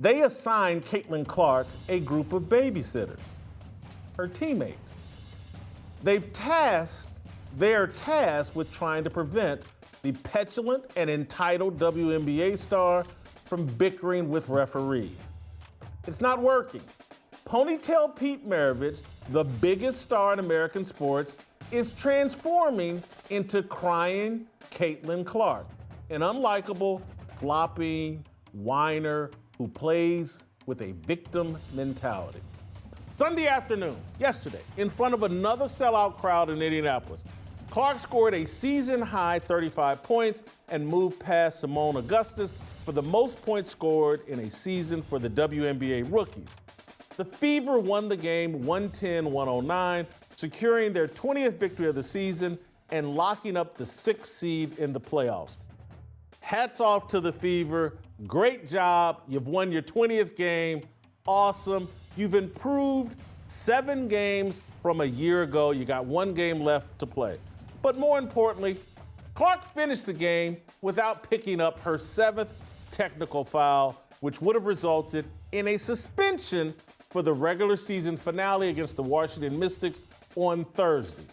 They assigned Caitlin Clark a group of babysitters, her teammates. They are tasked with trying to prevent the petulant and entitled WNBA star from bickering with referees. It's not working. Ponytail Pete Maravich, the biggest star in American sports, is transforming into crying Caitlin Clark, an unlikable, flopping whiner who plays with a victim mentality. Sunday afternoon, yesterday, in front of another sellout crowd in Indianapolis, Clark scored a season-high 35 points and moved past Simone Augustus for the most points scored in a season for the WNBA rookies. The Fever won the game 110-109, securing their 20th victory of the season and locking up the 6th seed in the playoffs. Hats off to the Fever. Great job. You've won your 20th game. Awesome. You've improved 7 games from a year ago. You got 1 game left to play. But more importantly, Clark finished the game without picking up her 7th technical foul, which would have resulted in a suspension for the regular season finale against the Washington Mystics on Thursday.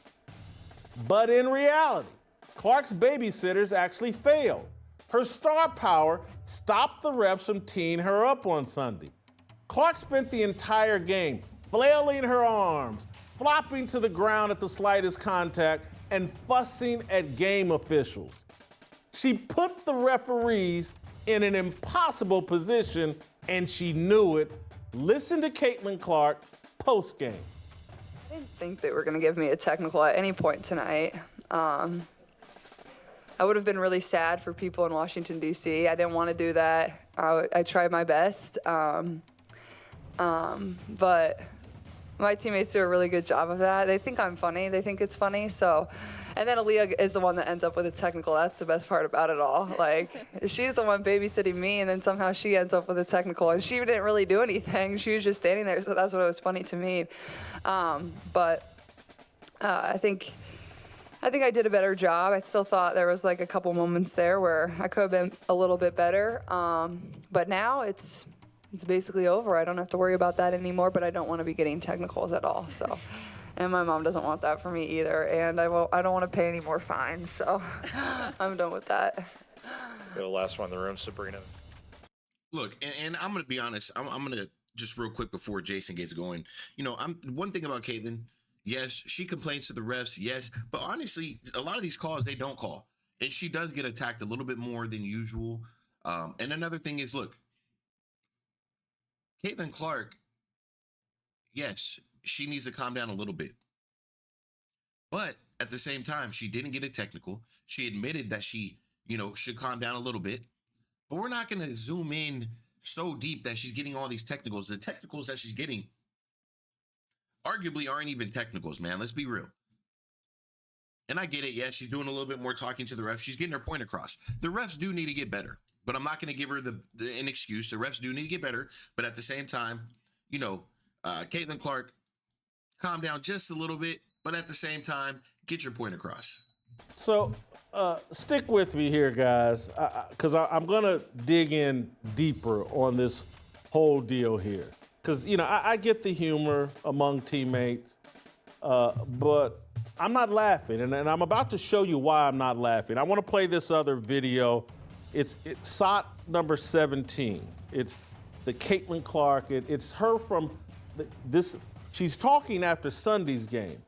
But in reality, Clark's babysitters actually failed. Her star power stopped the refs from teeing her up on Sunday. Clark spent the entire game flailing her arms, flopping to the ground at the slightest contact, and fussing at game officials. She put the referees in an impossible position, and she knew it. Listen to Caitlin Clark post-game. I didn't think they were going to give me a technical at any point tonight. I would have been really sad for people in Washington, D.C. I didn't want to do that. I tried my best. But my teammates do a really good job of that. They think I'm funny. They think it's funny. So, and then Aaliyah is the one that ends up with a technical. That's the best part about it all. Like, she's the one babysitting me, and then somehow she ends up with a technical. And she didn't really do anything. She was just standing there. So that's what was funny to me. I think I did a better job. I still thought there was like a couple moments there where I could have been a little bit better. But now it's basically over. I don't have to worry about that anymore, but I don't want to be getting technicals at all. So, and my mom doesn't want that for me either. And I don't want to pay any more fines. So I'm done with that. The last one in the room, Sabrina. Look, and I'm going to be honest. I'm going to just real quick before Jason gets going. You know, one thing about Caitlin. Yes, she complains to the refs. Yes, but honestly, a lot of these calls they don't call, and she does get attacked a little bit more than usual. And another thing is, look, Caitlin Clark. Yes, she needs to calm down a little bit, but at the same time, she didn't get a technical. She admitted that she, should calm down a little bit, but we're not going to zoom in so deep that she's getting all these technicals. The technicals that she's getting arguably aren't even technicals, man. Let's be real. And I get it. Yeah, she's doing a little bit more talking to the refs. She's getting her point across. The refs do need to get better, but I'm not going to give her an excuse. The refs do need to get better, but at the same time, Caitlin Clark, calm down just a little bit, but at the same time, get your point across. So stick with me here, guys, because I'm going to dig in deeper on this whole deal here. Because, I get the humor among teammates, but I'm not laughing. And I'm about to show you why I'm not laughing. I want to play this other video. It's SOT number 17. It's the Caitlin Clark. It's her from this. She's talking after Sunday's game.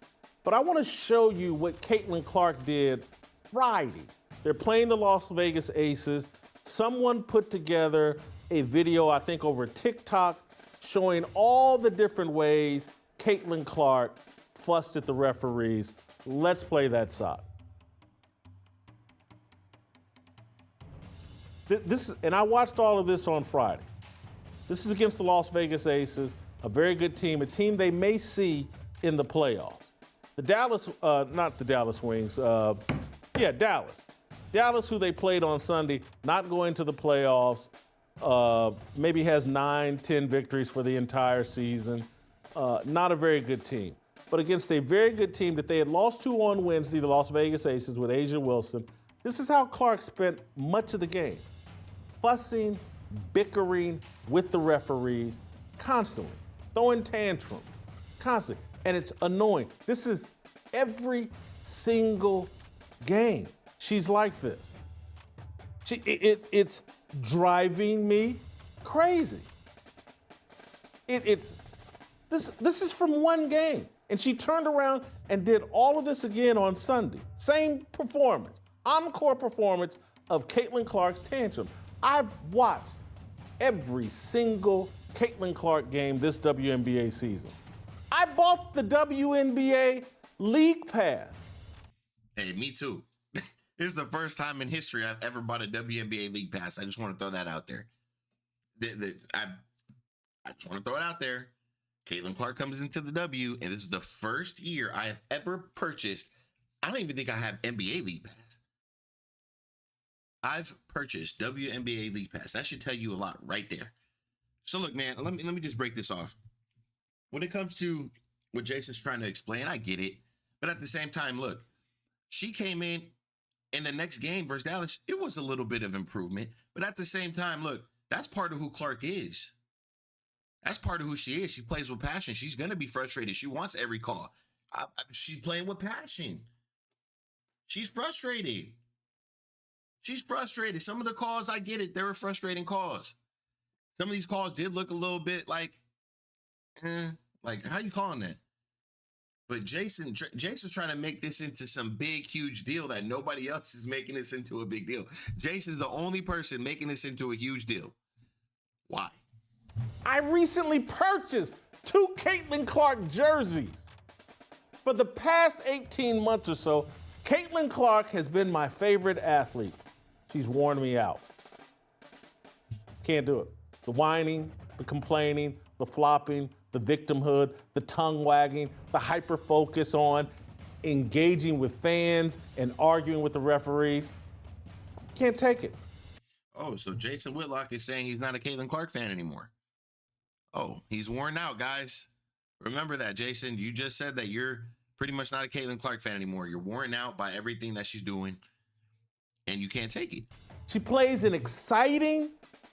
But I want to show you what Caitlin Clark did Friday. They're playing the Las Vegas Aces. Someone put together a video, I think, over TikTok, showing all the different ways Caitlin Clark fussed at the referees. Let's play that SOT. And I watched all of this on Friday. This is against the Las Vegas Aces, a very good team, a team they may see in the playoffs. The Dallas, not the Dallas Wings, Dallas. Dallas, who they played on Sunday, not going to the playoffs. Maybe has 9-10 victories for the entire season. Not a very good team. But against a very good team that they had lost to on Wednesday, the Las Vegas Aces with Asia Wilson, this is how Clark spent much of the game. Fussing bickering with the referees constantly, throwing tantrums constantly, and it's annoying. This is every single game. She's like this. It's driving me crazy. This is from one game. And she turned around and did all of this again on Sunday. Same performance, encore performance of Caitlin Clark's tantrum. I've watched every single Caitlin Clark game this WNBA season. I bought the WNBA League Pass. Hey, me too. This is the first time in history I've ever bought a WNBA League Pass. I just want to throw that out there. I just want to throw it out there. Caitlin Clark comes into the W, and this is the first year I have ever purchased. I don't even think I have NBA League Pass. I've purchased WNBA League Pass. That should tell you a lot right there. So look, man, let me just break this off. When it comes to what Jason's trying to explain, I get it. But at the same time, look, she came in the next game versus Dallas. It was a little bit of improvement. But at the same time, look, that's part of who Clark is. That's part of who she is. She plays with passion. She's going to be frustrated. She wants every call. She's playing with passion. She's frustrated. She's frustrated. Some of the calls, I get it. They were frustrating calls. Some of these calls did look a little bit like how you calling that? But Jason's trying to make this into some big, huge deal that nobody else is making this into a big deal. Jason's the only person making this into a huge deal. Why? I recently purchased 2 Caitlin Clark jerseys. For the past 18 months or so, Caitlin Clark has been my favorite athlete. She's worn me out. Can't do it. The whining, the complaining, the flopping, the victimhood, the tongue wagging, the hyper focus on engaging with fans and arguing with the referees. Can't take it. Oh, so Jason Whitlock is saying he's not a Caitlin Clark fan anymore. Oh, he's worn out, guys. Remember that, Jason. You just said that you're pretty much not a Caitlin Clark fan anymore. You're worn out by everything that she's doing, and you can't take it. She plays an exciting,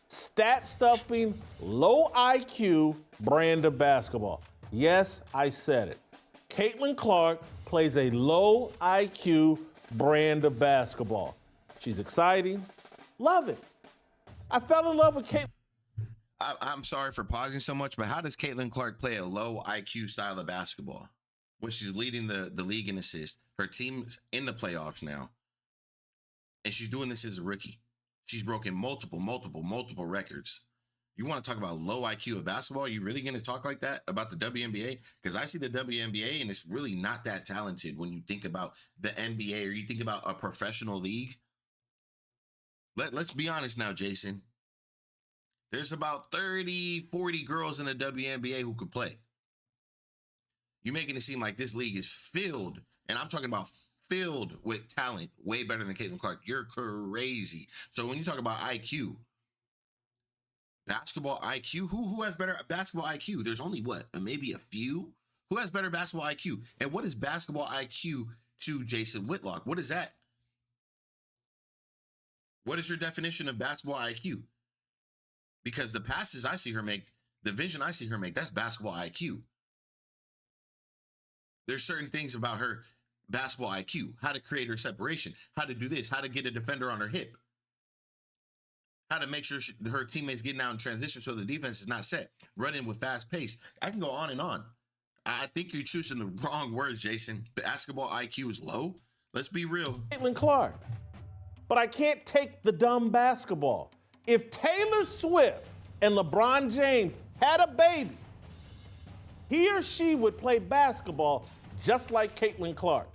stat-stuffing, low IQ brand of basketball. Yes, I said it. Caitlin Clark plays a low IQ brand of basketball. She's exciting. Love it. I fell in love with Caitlin. I'm sorry for pausing so much, but how does Caitlin Clark play a low IQ style of basketball when she's leading the league in assists? Her team's in the playoffs now, and she's doing this as a rookie. She's broken multiple records. You want to talk about low IQ of basketball? You really going to talk like that about the WNBA? Because I see the WNBA, and it's really not that talented when you think about the NBA or you think about a professional league. Let's be honest now, Jason. There's about 30, 40 girls in the WNBA who could play. You're making it seem like this league is filled, and I'm talking about filled with talent, way better than Caitlin Clark. You're crazy. So when you talk about IQ, basketball IQ, who has better basketball IQ? There's only maybe a few. Who has better basketball IQ? And what is basketball IQ to Jason Whitlock? What is that? What is your definition of basketball IQ? Because the passes I see her make, the vision I see her make, that's basketball IQ. There's certain things about her basketball IQ, how to create her separation, how to do this, how to get a defender on her hip, how to make sure her teammates getting out in transition so the defense is not set, running with fast pace. I can go on and on. I think you're choosing the wrong words, Jason. Basketball IQ is low. Let's be real. Caitlin Clark. But I can't take the dumb basketball. If Taylor Swift and LeBron James had a baby, he or she would play basketball just like Caitlin Clark.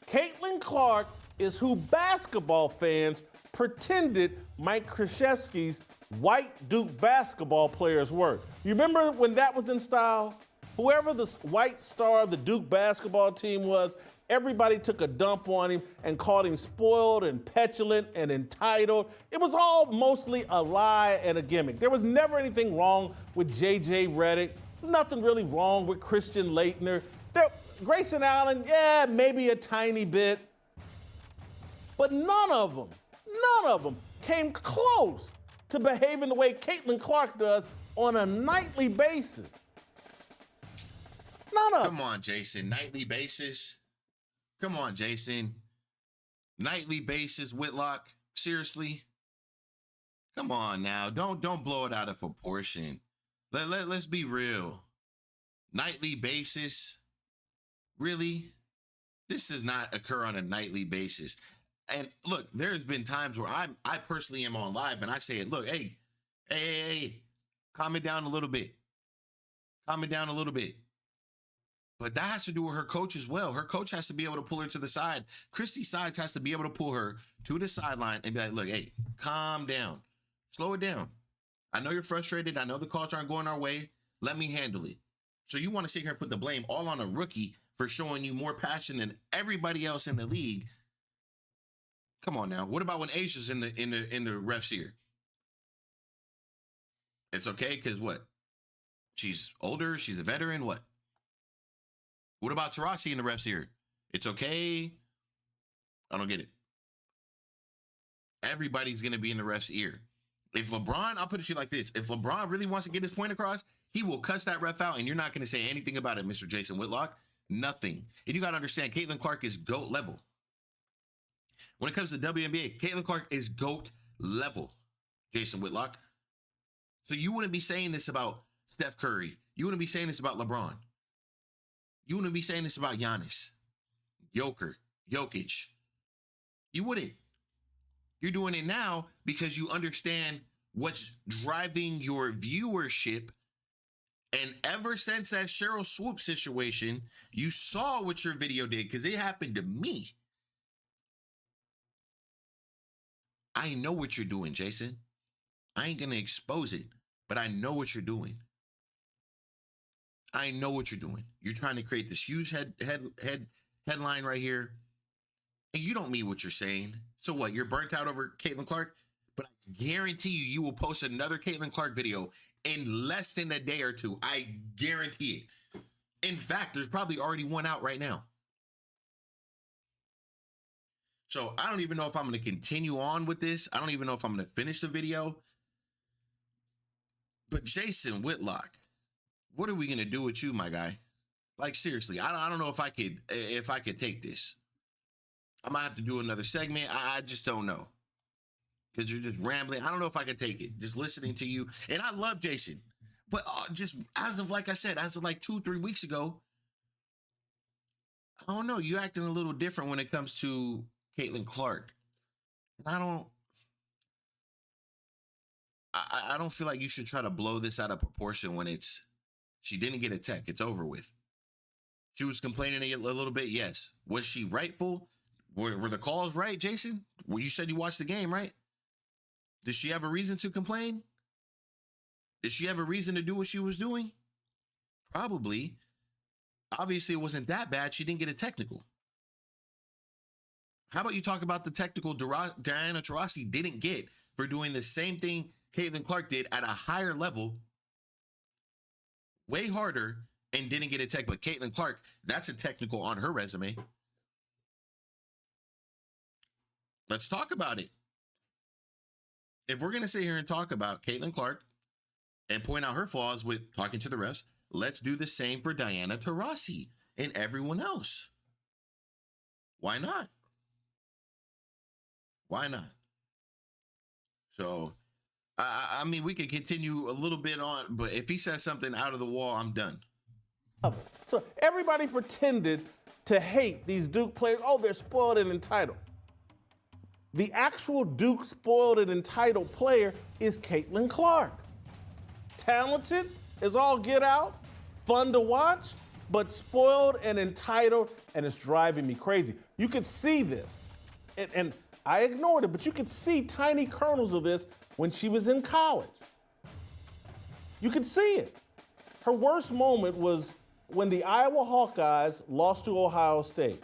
Caitlin Clark is who basketball fans pretended Mike Krzyzewski's white Duke basketball players were. You remember when that was in style? Whoever the white star of the Duke basketball team was, everybody took a dump on him and called him spoiled and petulant and entitled. It was all mostly a lie and a gimmick. There was never anything wrong with J.J. Redick. Nothing really wrong with Christian Laettner. Grayson Allen, yeah, maybe a tiny bit. But none of them came close to behaving the way Caitlin Clark does on a nightly basis. None of Come on, Jason. Nightly basis. Come on, Jason. Nightly basis, Whitlock. Seriously? Come on now. Don't blow it out of proportion. Let's be real. Nightly basis. Really? This does not occur on a nightly basis. And look, there's been times where I personally am on live and I say it, look, hey, calm it down a little bit. Calm it down a little bit. But that has to do with her coach as well. Her coach has to be able to pull her to the side. Christy Sides has to be able to pull her to the sideline and be like, look, hey, calm down. Slow it down. I know you're frustrated. I know the calls aren't going our way. Let me handle it. So you want to sit here and put the blame all on a rookie for showing you more passion than everybody else in the league. Come on now. What about when Asia's in the ref's ear? It's okay because what? She's older. She's a veteran. What? What about Taurasi in the ref's ear? It's okay. I don't get it. Everybody's going to be in the ref's ear. If LeBron, I'll put it to you like this. If LeBron really wants to get his point across, he will cuss that ref out and you're not going to say anything about it, Mr. Jason Whitlock. Nothing. And you got to understand, Caitlin Clark is GOAT level. When it comes to WNBA, Caitlin Clark is GOAT level, Jason Whitlock. So you wouldn't be saying this about Steph Curry. You wouldn't be saying this about LeBron. You wouldn't be saying this about Giannis, Jokic. You wouldn't. You're doing it now because you understand what's driving your viewership. And ever since that Cheryl Swoop situation, you saw what your video did because it happened to me. I know what you're doing, Jason. I ain't going to expose it, but I know what you're doing. I know what you're doing. You're trying to create this huge headline right here. And you don't mean what you're saying. So what? You're burnt out over Caitlin Clark? But I guarantee you will post another Caitlin Clark video in less than a day or two. I guarantee it. In fact, there's probably already one out right now. So I don't even know if I'm going to continue on with this. I don't even know if I'm going to finish the video. But Jason Whitlock, what are we going to do with you, my guy? Like, seriously, I don't know if I could take this. I might have to do another segment. I just don't know. Because you're just rambling. I don't know if I can take it. Just listening to you. And I love Jason. But just as of, like I said, as of like 2-3 weeks ago, I don't know. You're acting a little different when it comes to Caitlin Clark. And I don't feel like you should try to blow this out of proportion when she didn't get a tech. It's over with. She was complaining a little bit. Yes. Was she rightful? Were the calls right, Jason? Well, you said you watched the game, right? Did she have a reason to complain? Did she have a reason to do what she was doing? Probably. Obviously, it wasn't that bad. She didn't get a technical. How about you talk about the technical Diana Taurasi didn't get for doing the same thing Caitlin Clark did at a higher level, way harder, and didn't get a tech. But Caitlin Clark, that's a technical on her resume. Let's talk about it. If we're going to sit here and talk about Caitlin Clark and point out her flaws with talking to the refs, let's do the same for Diana Taurasi and everyone else. Why not? Why not? So, I mean, we could continue a little bit on, but if he says something out of the wall, I'm done. So everybody pretended to hate these Duke players. Oh, they're spoiled and entitled. The actual Duke spoiled and entitled player is Caitlin Clark. Talented as all get out, fun to watch, but spoiled and entitled, and it's driving me crazy. You could see this, and I ignored it, but you could see tiny kernels of this when she was in college. You could see it. Her worst moment was when the Iowa Hawkeyes lost to Ohio State.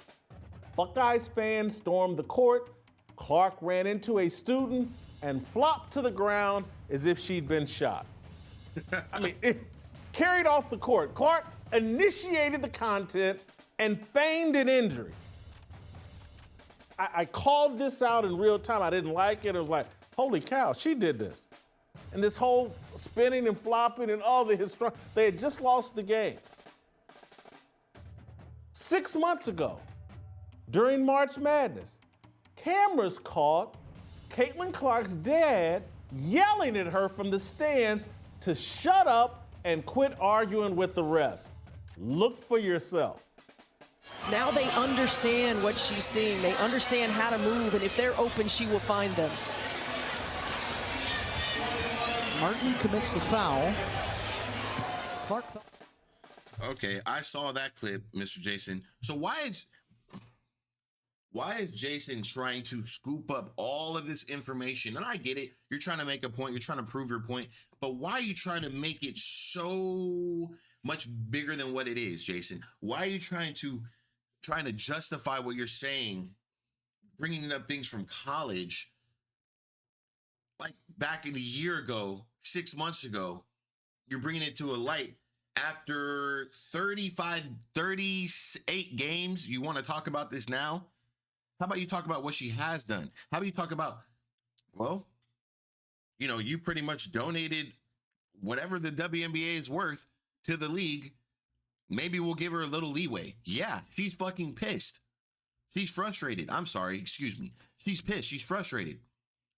Buckeyes fans stormed the court. Clark ran into a student and flopped to the ground as if she'd been shot. I mean, it carried off the court. Clark initiated the content and feigned an injury. I called this out in real time. I didn't like it. It was like, holy cow, she did this. and this whole spinning and flopping and all the history. They had just lost the game. 6 months ago, during March Madness, cameras caught Caitlin Clark's dad yelling at her from the stands to shut up and quit arguing with the refs. Look for yourself. Now they understand what she's seeing. They understand how to move, and if they're open, she will find them. Martin commits the foul. Clark. Okay, I saw that clip, Mr. Jason. So why is Jason trying to scoop up all of this information? And I get it. You're trying to make a point. You're trying to prove your point. But why are you trying to make it so much bigger than what it is, Jason? Why are you trying to justify what you're saying, bringing up things from college, like back in a year ago, 6 months ago? You're bringing it to a light after 38 games. You want to talk about this now? How about you talk about what she has done? How about you talk about, well, you know, you pretty much donated whatever the WNBA is worth to the league. Maybe we'll give her a little leeway. Yeah, she's fucking pissed. She's frustrated. I'm sorry, excuse me. She's pissed. She's frustrated.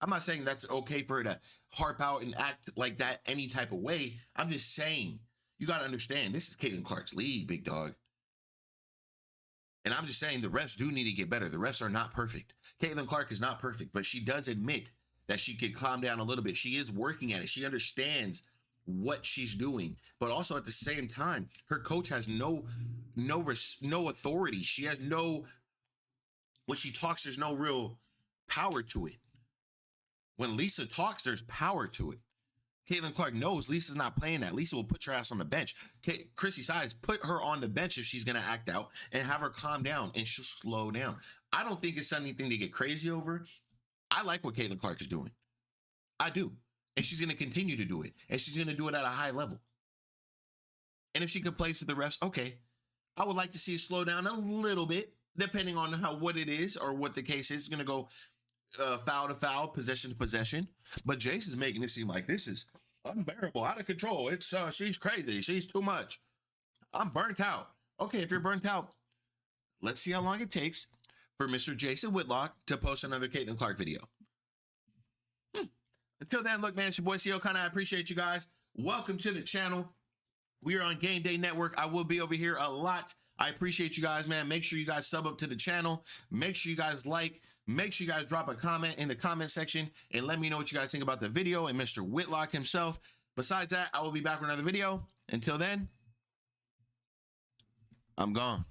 I'm not saying that's okay for her to harp out and act like that any type of way. I'm just saying, you got to understand, this is Caitlin Clark's league, big dog. And I'm just saying the refs do need to get better. The refs are not perfect. Caitlin Clark is not perfect, but she does admit that she could calm down a little bit. She is working at it. She understands what she's doing, but also at the same time, her coach has no authority. She has when she talks, there's no real power to it. When Lisa talks, there's power to it. Caitlin Clark knows Lisa's not playing that. Lisa will put your ass on the bench. Chrissy Sides, put her on the bench if she's going to act out and have her calm down and she'll slow down. I don't think it's anything to get crazy over. I like what Caitlin Clark is doing. I do. And she's going to continue to do it. And she's going to do it at a high level. And if she complains to the refs, okay. I would like to see it slow down a little bit, depending on what it is or what the case is. It's going to go foul to foul, possession to possession. But Jason's making it seem like this is unbearable, out of control. It's she's crazy. She's too much. I'm burnt out. Okay, if you're burnt out, let's see how long it takes for Mr. Jason Whitlock to post another Caitlin Clark video. Until then, look, man, it's your boy CEO Connor. I appreciate you guys. Welcome to the channel. We are on Game Day Network. I will be over here a lot. I appreciate you guys, man. Make sure you guys sub up to the channel. Make sure you guys like. Make sure you guys drop a comment in the comment section and let me know what you guys think about the video and Mr. Whitlock himself. Besides that, I will be back with another video. Until then, I'm gone.